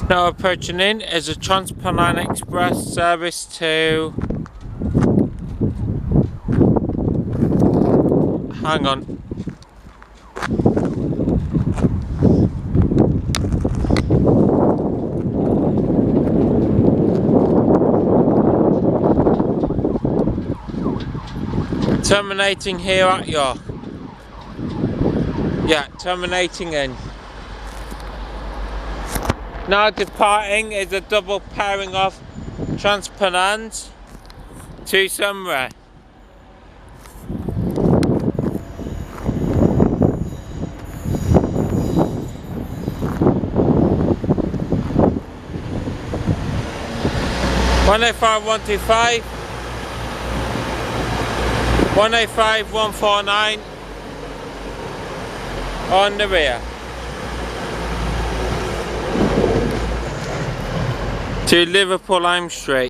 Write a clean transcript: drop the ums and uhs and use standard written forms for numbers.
Now approaching in is a Trans-Pennine Express service to... Hang on. Terminating here at York. Yeah, terminating in. Now departing is a double pairing of Trans-Pennines to Sunray. (105-125), 105-149 on the rear. To Liverpool Lime Street.